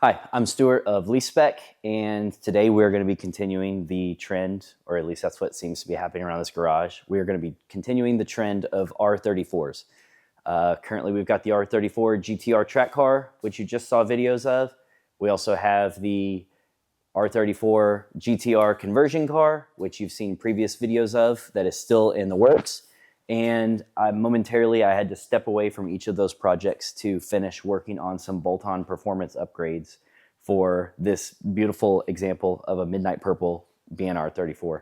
Hi, I'm Stuart of Leaskspec, and today we're going to be continuing the trend, or at least that's what seems to be happening around this garage. We are going to be continuing the trend of R34s. Currently, we've got the R34 GTR track car, which you just saw videos of. We also have the R34 GTR conversion car, which you've seen previous videos of, that is still in the works. And momentarily, I had to step away from each of those projects to finish working on some bolt-on performance upgrades for this beautiful example of a midnight purple BNR34.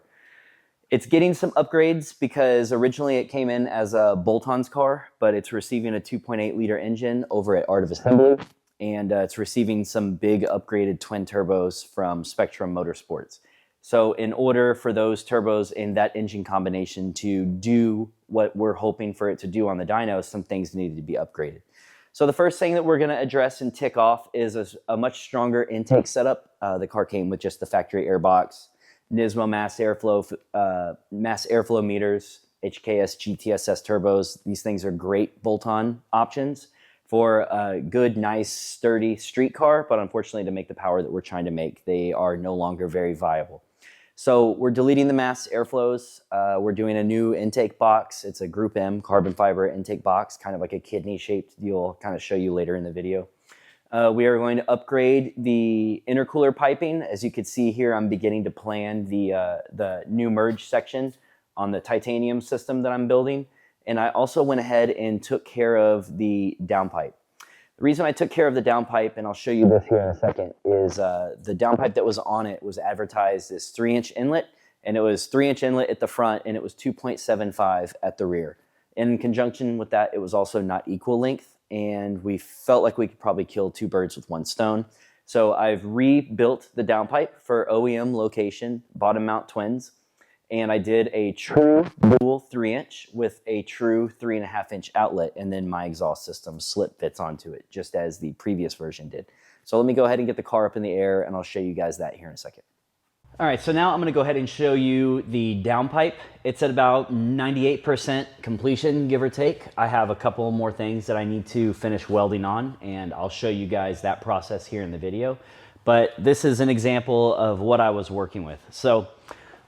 It's getting some upgrades because originally it came in as a bolt-ons car, but it's receiving a 2.8 liter engine over at Art of Assembly, and it's receiving some big upgraded twin turbos from Spectrum Motorsports. So in order for those turbos in that engine combination to do what we're hoping for it to do on the dyno, some things needed to be upgraded. So the first thing that we're going to address and tick off is a much stronger intake setup. The car came with just the factory airbox, Nismo mass airflow meters, HKS GTSS turbos. These things are great bolt-on options for a good, nice, sturdy street car, but unfortunately to make the power that we're trying to make, they are no longer very viable. So we're deleting the mass airflows. We're doing a new intake box. It's a Group M carbon fiber intake box, kind of like a kidney shaped deal. I'll kind of show you later in the video. We are going to upgrade the intercooler piping. As you can see here, I'm beginning to plan the new merge section on the titanium system that I'm building. And I also went ahead and took care of the downpipe. The reason I took care of the downpipe, and I'll show you this here in a second, is the downpipe that was on it was advertised as 3-inch inlet, and it was 3-inch inlet at the front, and it was 2.75 at the rear. In conjunction with that, it was also not equal length, and we felt like we could probably kill two birds with one stone. So I've rebuilt the downpipe for OEM location, bottom mount twins, and I did a true dual 3-inch with a true 3.5-inch outlet, and then my exhaust system slip fits onto it, just as the previous version did. So let me go ahead and get the car up in the air, and I'll show you guys that here in a second. All right, so now I'm gonna go ahead and show you the downpipe. It's at about 98% completion, give or take. I have a couple more things that I need to finish welding on, and I'll show you guys that process here in the video. But this is an example of what I was working with. So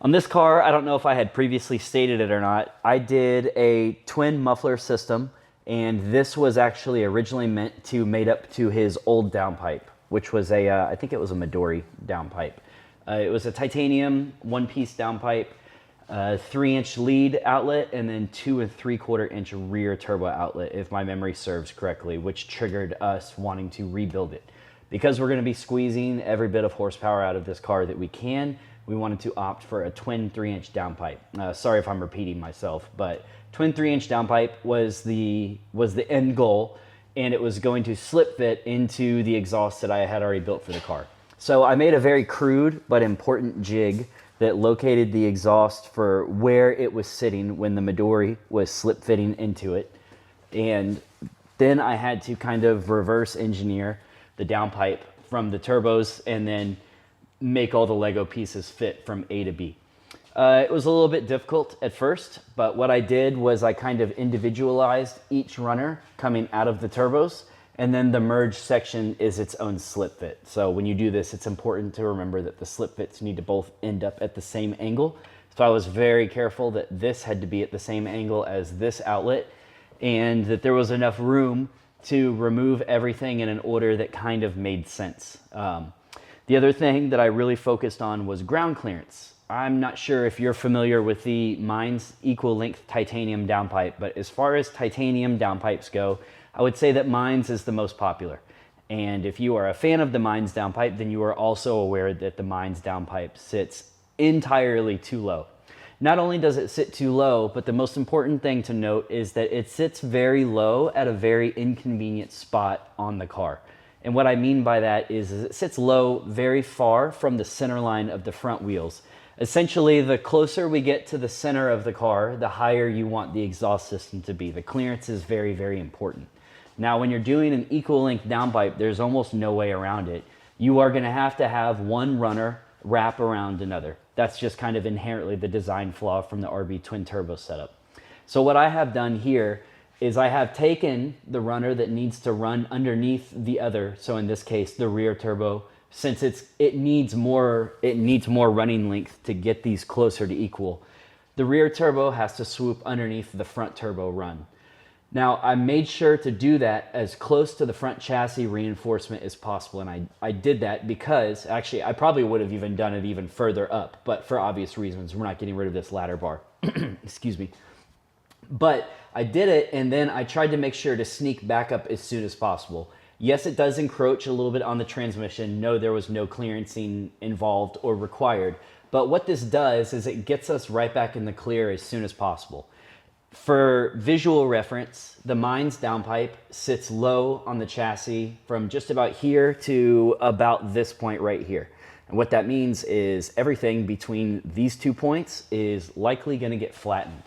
on this car, I don't know if I had previously stated it or not, I did a twin muffler system, and this was actually originally meant to mate up to his old downpipe, which was a, I think it was a Midori downpipe. It was a titanium one-piece downpipe, 3-inch lead outlet, and then 2 3/4-inch rear turbo outlet, if my memory serves correctly, which triggered us wanting to rebuild it. Because we're gonna be squeezing every bit of horsepower out of this car that we can, we wanted to opt for a twin 3-inch downpipe. Sorry if I'm repeating myself, but twin 3-inch downpipe was the end goal, and it was going to slip fit into the exhaust that I had already built for the car. So I made a very crude but important jig that located the exhaust for where it was sitting when the Midori was slip fitting into it. And then I had to kind of reverse engineer the downpipe from the turbos and then make all the Lego pieces fit from A to B. It was a little bit difficult at first, but what I did was I kind of individualized each runner coming out of the turbos, and then the merge section is its own slip fit. So when you do this, it's important to remember that the slip fits need to both end up at the same angle. So I was very careful that this had to be at the same angle as this outlet, and that there was enough room to remove everything in an order that kind of made sense. The other thing that I really focused on was ground clearance. I'm not sure if you're familiar with the Mines equal length titanium downpipe, but as far as titanium downpipes go, I would say that Mines is the most popular. And if you are a fan of the Mines downpipe, then you are also aware that the Mines downpipe sits entirely too low. Not only does it sit too low, but the most important thing to note is that it sits very low at a very inconvenient spot on the car. And what I mean by that is it sits low very far from the center line of the front wheels. Essentially, the closer we get to the center of the car, the higher you want the exhaust system to be. The clearance is very, very important. Now, when you're doing an equal length downpipe, there's almost no way around it. You are gonna have to have one runner wrap around another. That's just kind of inherently the design flaw from the RB twin turbo setup. So what I have done here is I have taken the runner that needs to run underneath the other, so in this case the rear turbo, since it needs more running length to get these closer to equal. The rear turbo has to swoop underneath the front turbo run. Now, I made sure to do that as close to the front chassis reinforcement as possible, and I did that because, actually, I probably would have even done it even further up, but for obvious reasons, we're not getting rid of this ladder bar. Excuse me. But I did it, and then I tried to make sure to sneak back up as soon as possible. Yes, it does encroach a little bit on the transmission. No, there was no clearancing involved or required. But what this does is it gets us right back in the clear as soon as possible. For visual reference, the Mines downpipe sits low on the chassis from just about here to about this point right here. And what that means is everything between these 2 points is likely going to get flattened.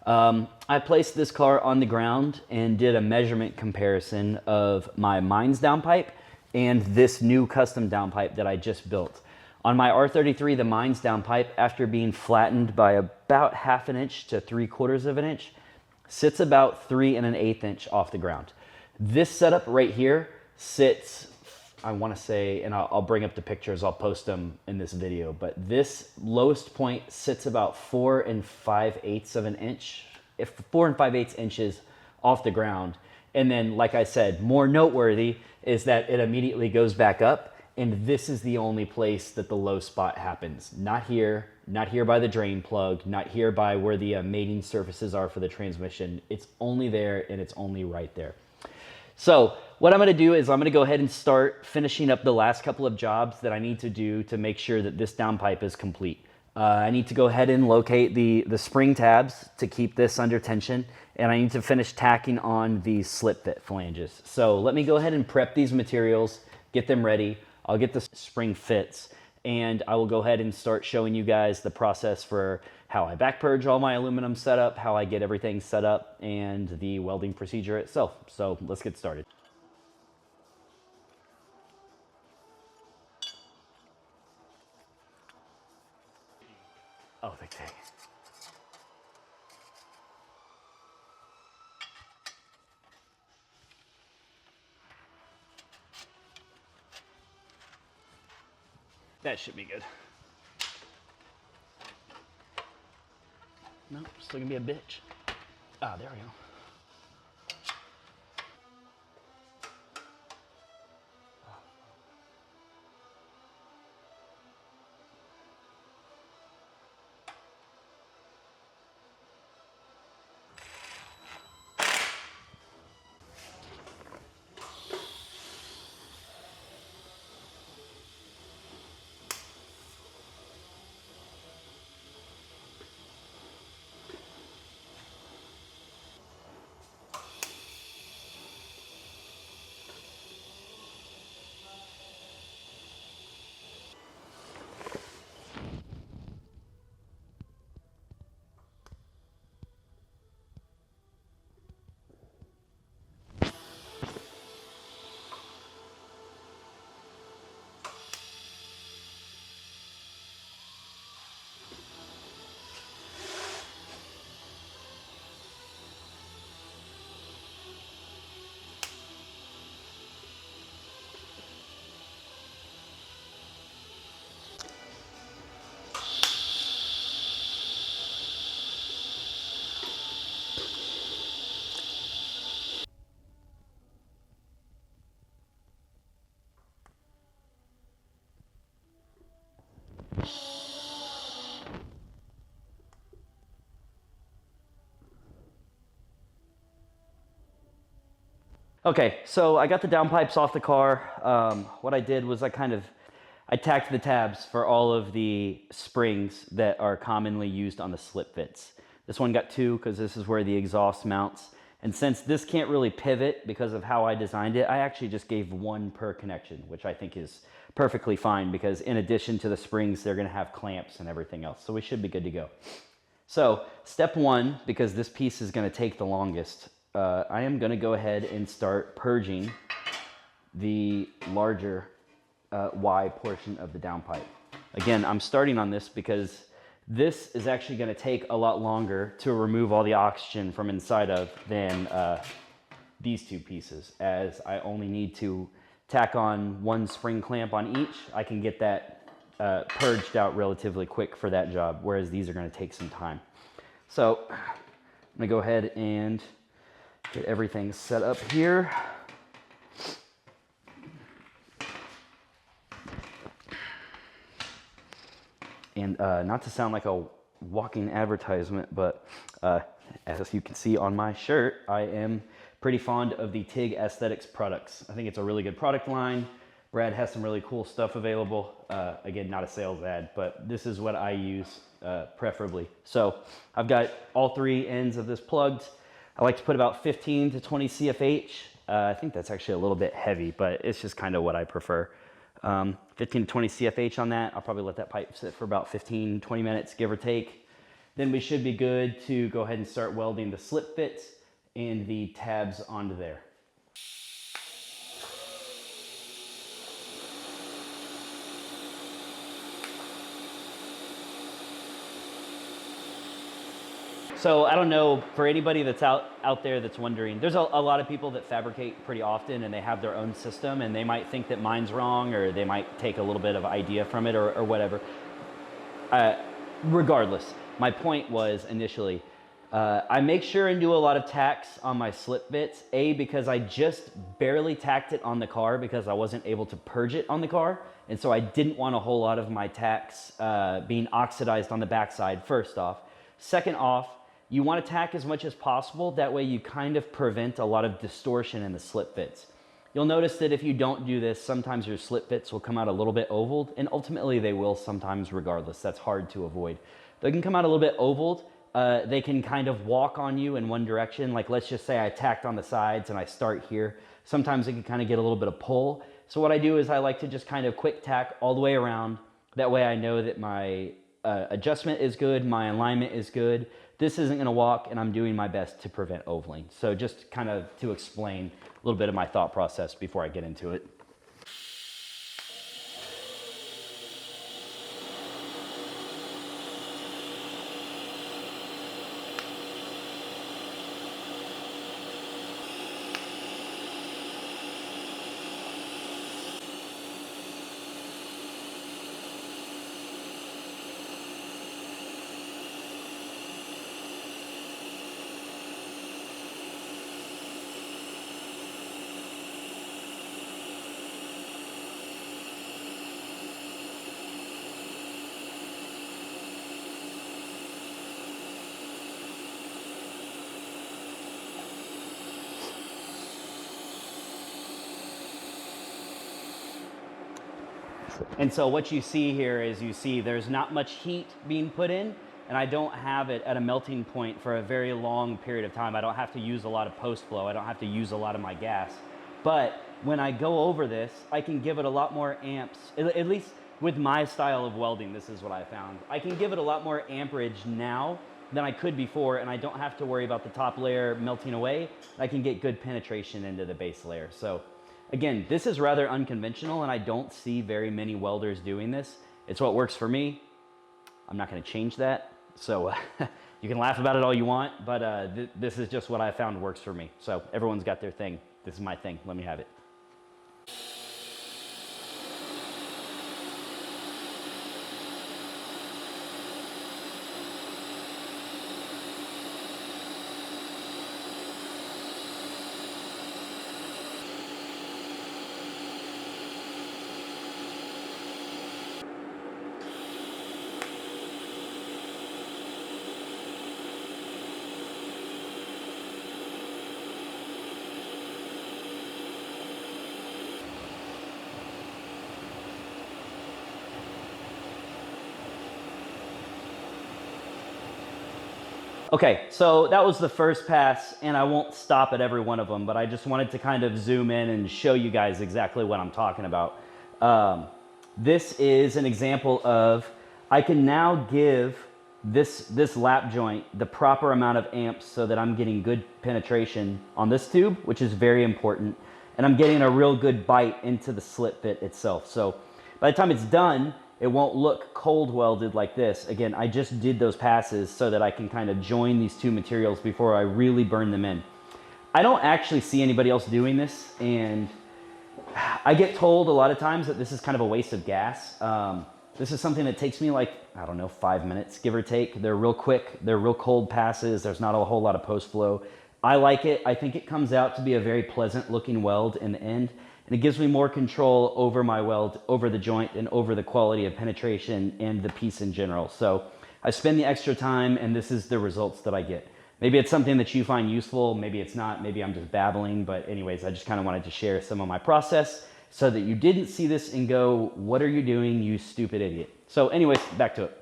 I placed this car on the ground and did a measurement comparison of my Mines downpipe and this new custom downpipe that I just built. On my R33, the Mines downpipe, after being flattened by about 1/2 inch to 3/4 of an inch, sits about 3 1/8 inch off the ground. This setup right here sits, I want to say, and I'll bring up the pictures, I'll post them in this video, but this lowest point sits about 4 5/8 of an inch, 4 5/8 inches off the ground. And then, like I said, more noteworthy is that it immediately goes back up, and this is the only place that the low spot happens. Not here by the drain plug, not here by where the mating surfaces are for the transmission. It's only there, and it's only right there. So what I'm going to do is I'm going to go ahead and start finishing up the last couple of jobs that I need to do to make sure that this downpipe is complete. I need to go ahead and locate the spring tabs to keep this under tension, and I need to finish tacking on these slip fit flanges. So let me go ahead and prep these materials, get them ready. I'll get the spring fits, and I will go ahead and start showing you guys the process for how I back purge all my aluminum setup, how I get everything set up, and the welding procedure itself. So let's get started. Oh, okay. That should be good. No, still gonna be a bitch. Ah, there we go. Okay, so I got the downpipes off the car. What I did was I tacked the tabs for all of the springs that are commonly used on the slip fits. This one got 2 because this is where the exhaust mounts. And since this can't really pivot because of how I designed it, I actually just gave 1 per connection, which I think is perfectly fine because in addition to the springs, they're gonna have clamps and everything else. So we should be good to go. So step 1, because this piece is gonna take the longest, I am going to go ahead and start purging the larger Y portion of the downpipe. Again, I'm starting on this because This is actually going to take a lot longer to remove all the oxygen from inside of than these two pieces, as I only need to tack on one spring clamp on each. I can get that purged out relatively quick for that job, whereas these are going to take some time. So I'm going to go ahead and get everything set up here. And not to sound like a walking advertisement, but as you can see on my shirt, I am pretty fond of the TIG Aesthetics products. I think it's a really good product line. Brad has some really cool stuff available. Again, not a sales ad, but this is what I use preferably. So I've got all three ends of this plugged. I like to put about 15 to 20 CFH. I think that's actually a little bit heavy, but it's just kind of what I prefer. 15 to 20 CFH on that. I'll probably let that pipe sit for about 15, 20 minutes, give or take. Then we should be good to go ahead and start welding the slip fits and the tabs onto there. So I don't know, for anybody that's out there that's wondering, there's a lot of people that fabricate pretty often and they have their own system and they might think that mine's wrong, or they might take a little bit of idea from it or whatever. Regardless, my point was initially, I make sure and do a lot of tacks on my slip bits, because I just barely tacked it on the car because I wasn't able to purge it on the car. And so I didn't want a whole lot of my tacks being oxidized on the backside, first off. Second off, you want to tack as much as possible. That way you kind of prevent a lot of distortion in the slip fits. You'll notice that if you don't do this, sometimes your slip fits will come out a little bit ovaled, and ultimately they will sometimes regardless. That's hard to avoid. They can come out a little bit ovaled. They can kind of walk on you in one direction. Like, let's just say I tacked on the sides and I start here. Sometimes it can kind of get a little bit of pull. So what I do is I like to just kind of quick tack all the way around. That way I know that my adjustment is good, my alignment is good. This isn't going to walk, and I'm doing my best to prevent ovaling. So just kind of to explain a little bit of my thought process before I get into it. And so what you see here is there's not much heat being put in, and I don't have it at a melting point for a very long period of time. I don't have to use a lot of post flow. I don't have to use a lot of my gas. But when I go over this, I can give it a lot more amps, at least with my style of welding. This is what I found. I can give it a lot more amperage now than I could before, and I don't have to worry about the top layer melting away. I can get good penetration into the base layer. So again, this is rather unconventional, and I don't see very many welders doing this. It's what works for me. I'm not going to change that. So you can laugh about it all you want, but this is just what I found works for me. So everyone's got their thing. This is my thing. Let me have it. Okay, so that was the first pass, and I won't stop at every one of them, but I just wanted to kind of zoom in and show you guys exactly what I'm talking about. This is an example of, I can now give this lap joint the proper amount of amps so that I'm getting good penetration on this tube, which is very important, and I'm getting a real good bite into the slip fit itself. So by the time it's done, it won't look cold welded like this. Again, I just did those passes so that I can kind of join these two materials before I really burn them in. I don't actually see anybody else doing this, and I get told a lot of times that this is kind of a waste of gas. This is something that takes me like, I don't know, 5 minutes, give or take. They're real quick, they're real cold passes, there's not a whole lot of post flow. I like it. I think it comes out to be a very pleasant looking weld in the end, and it gives me more control over my weld, over the joint, and over the quality of penetration and the piece in general. So I spend the extra time, and this is the results that I get. Maybe it's something that you find useful, maybe it's not, maybe I'm just babbling, but anyways, I just kind of wanted to share some of my process so that you didn't see this and go, what are you doing, you stupid idiot? So anyways, back to it.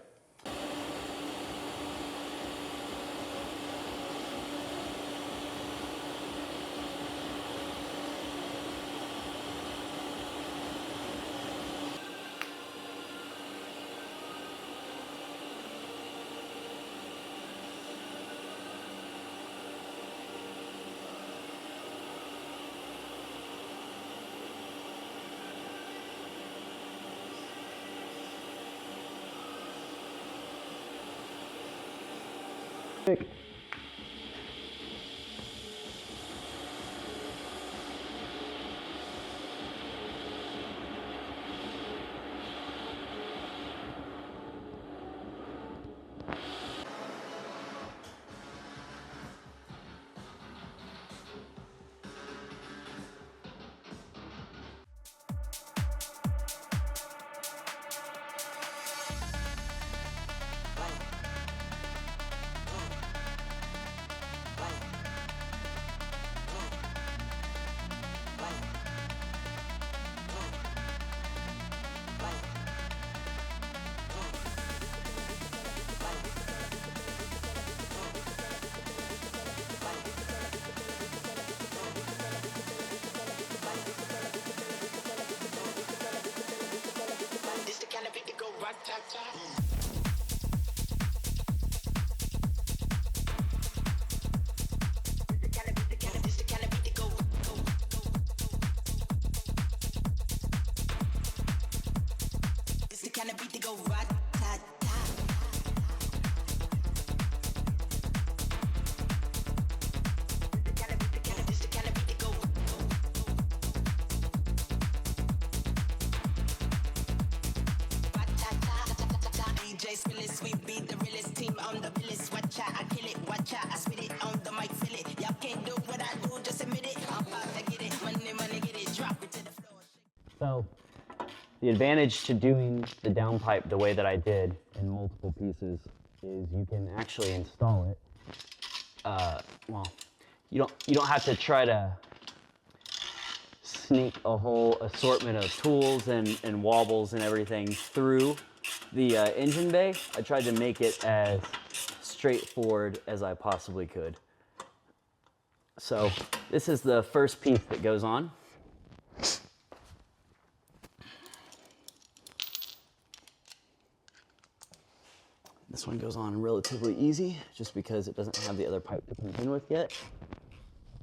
We beat the realest team on the realest. Watch out, I kill it. Watch out, I spit it on the mic, feel it. Y'all can't do what I do, just admit it. I'm about to get it. Money, get it. Drop it to the floor. So the advantage to doing the downpipe the way that I did in multiple pieces is you can actually install it. Well, you don't have to try to sneak a whole assortment of tools and wobbles and everything through the engine bay. I tried to make it as straightforward as I possibly could. So this is the first piece that goes on. This one goes on relatively easy just because it doesn't have the other pipe to contend with yet.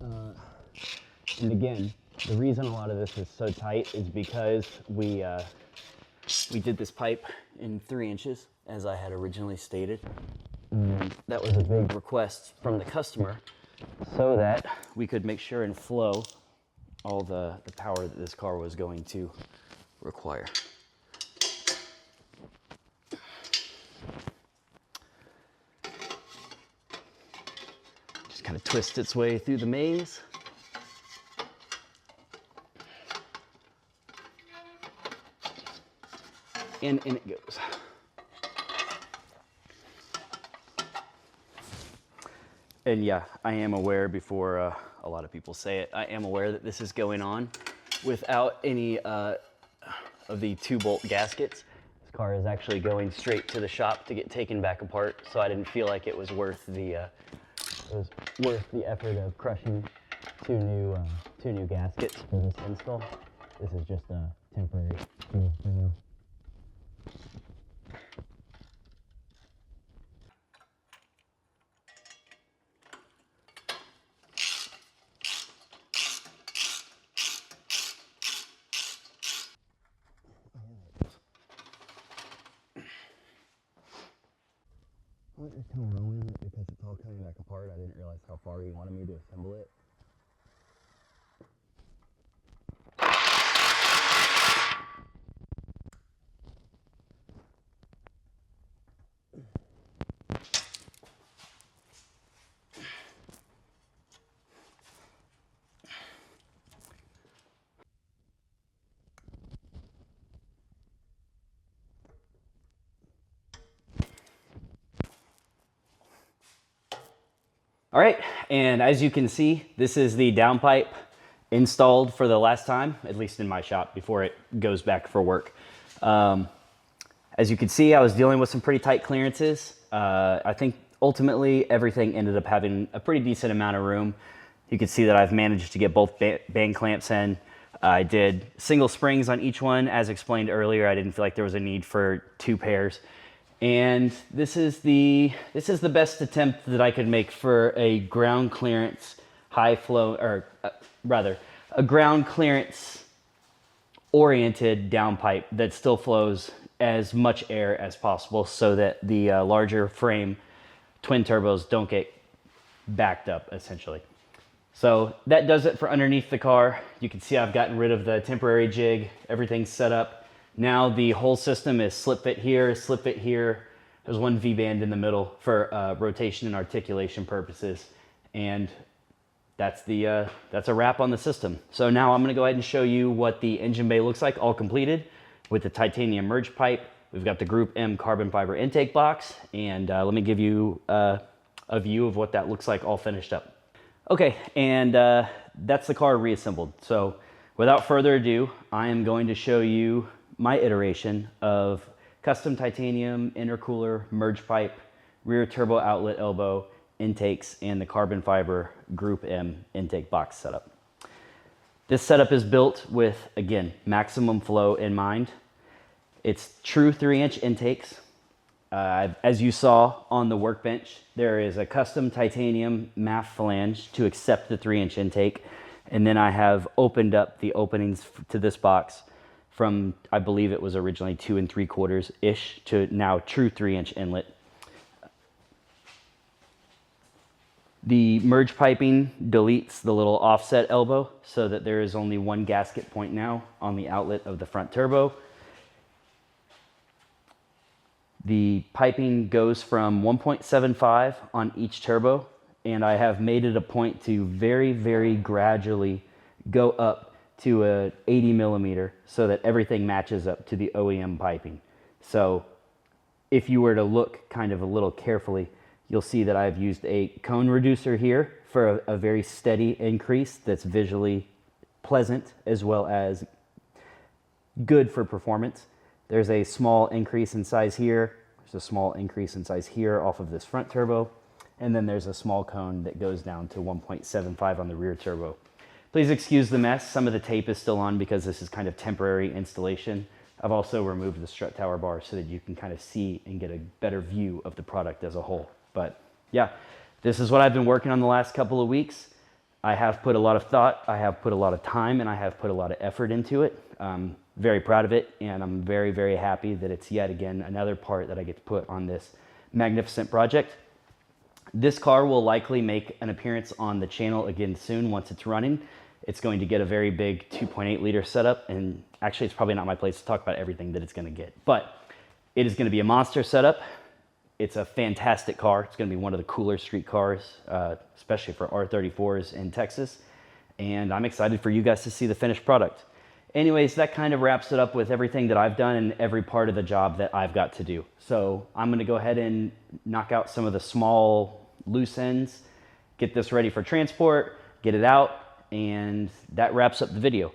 And again, the reason a lot of this is so tight is because we did this pipe in 3 inches, as I had originally stated. And that was a big request from the customer so that we could make sure and flow all the power that this car was going to require. Just kind of twist its way through the maze. And in it goes. And yeah, I am aware, before a lot of people say it, I am aware that this is going on without any of the 2-bolt gaskets. This car is actually going straight to the shop to get taken back apart, so I didn't feel like it was worth the effort of crushing two new gaskets for this install. This is just a temporary deal for now. It's kind of rolling it because it's all coming back apart. I didn't realize how far he wanted me to assemble it. All right, and as you can see, this is the downpipe installed for the last time, at least in my shop, before it goes back for work. As you can see, I was dealing with some pretty tight clearances. I think ultimately everything ended up having a pretty decent amount of room. You can see that I've managed to get both bang clamps in. I did single springs on each one. As explained earlier, I didn't feel like there was a need for 2 pairs. And this is the best attempt that I could make for a ground clearance high flow, or rather a ground clearance oriented downpipe that still flows as much air as possible so that the larger frame twin turbos don't get backed up essentially. So that does it for underneath the car. You can see I've gotten rid of the temporary jig. Everything's set up. Now the whole system is slip fit here, slip fit here. There's one V-band in the middle for rotation and articulation purposes. And that's a wrap on the system. So now I'm gonna go ahead and show you what the engine bay looks like all completed with the titanium merge pipe. We've got the Group M carbon fiber intake box. And let me give you a view of what that looks like all finished up. Okay, and that's the car reassembled. So without further ado, I am going to show you my iteration of custom titanium intercooler merge pipe, rear turbo outlet elbow intakes, and the carbon fiber Group M intake box setup. This setup is built with, again, maximum flow in mind. It's true 3-inch intakes. As you saw on the workbench, there is a custom titanium MAF flange to accept the 3-inch intake. And then I have opened up the openings to this box from, I believe it was originally 2 3/4-ish to now true 3-inch inlet. The merge piping deletes the little offset elbow so that there is only one gasket point now on the outlet of the front turbo. The piping goes from 1.75 on each turbo, and I have made it a point to very, very gradually go up to a 80 millimeter so that everything matches up to the OEM piping. So if you were to look kind of a little carefully, you'll see that I've used a cone reducer here for a very steady increase that's visually pleasant as well as good for performance. There's a small increase in size here. There's a small increase in size here off of this front turbo. And then there's a small cone that goes down to 1.75 on the rear turbo. Please excuse the mess. Some of the tape is still on because this is kind of temporary installation. I've also removed the strut tower bar so that you can kind of see and get a better view of the product as a whole. But yeah, this is what I've been working on the last couple of weeks. I have put a lot of thought, I have put a lot of time, and I have put a lot of effort into it. I'm very proud of it, and I'm very, very happy that it's yet again another part that I get to put on this magnificent project. This car will likely make an appearance on the channel again soon once it's running. It's going to get a very big 2.8 liter setup, and actually it's probably not my place to talk about everything that it's going to get, but it is going to be a monster setup. It's a fantastic car. It's going to be one of the cooler street cars, especially for R34s in Texas, and I'm excited for you guys to see the finished product. Anyways, that kind of wraps it up with everything that I've done and every part of the job that I've got to do. So I'm going to go ahead and knock out some of the small loose ends, get this ready for transport, get it out, and that wraps up the video.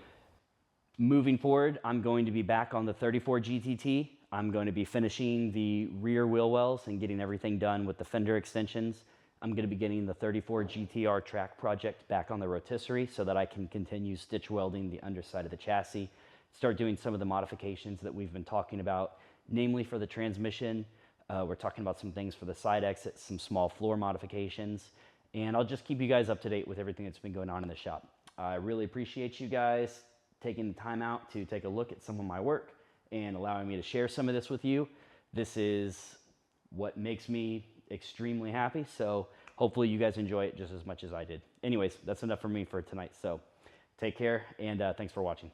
Moving forward, I'm going to be back on the 34 GTT. I'm going to be finishing the rear wheel wells and getting everything done with the fender extensions. I'm going to be getting the 34 GTR track project back on the rotisserie so that I can continue stitch welding the underside of the chassis, start doing some of the modifications that we've been talking about, namely for the transmission. We're talking about some things for the side exits, some small floor modifications, and I'll just keep you guys up to date with everything that's been going on in the shop. I really appreciate you guys taking the time out to take a look at some of my work and allowing me to share some of this with you. This is what makes me extremely happy. So hopefully you guys enjoy it just as much as I did. Anyways, that's enough for me for tonight. So take care, and thanks for watching.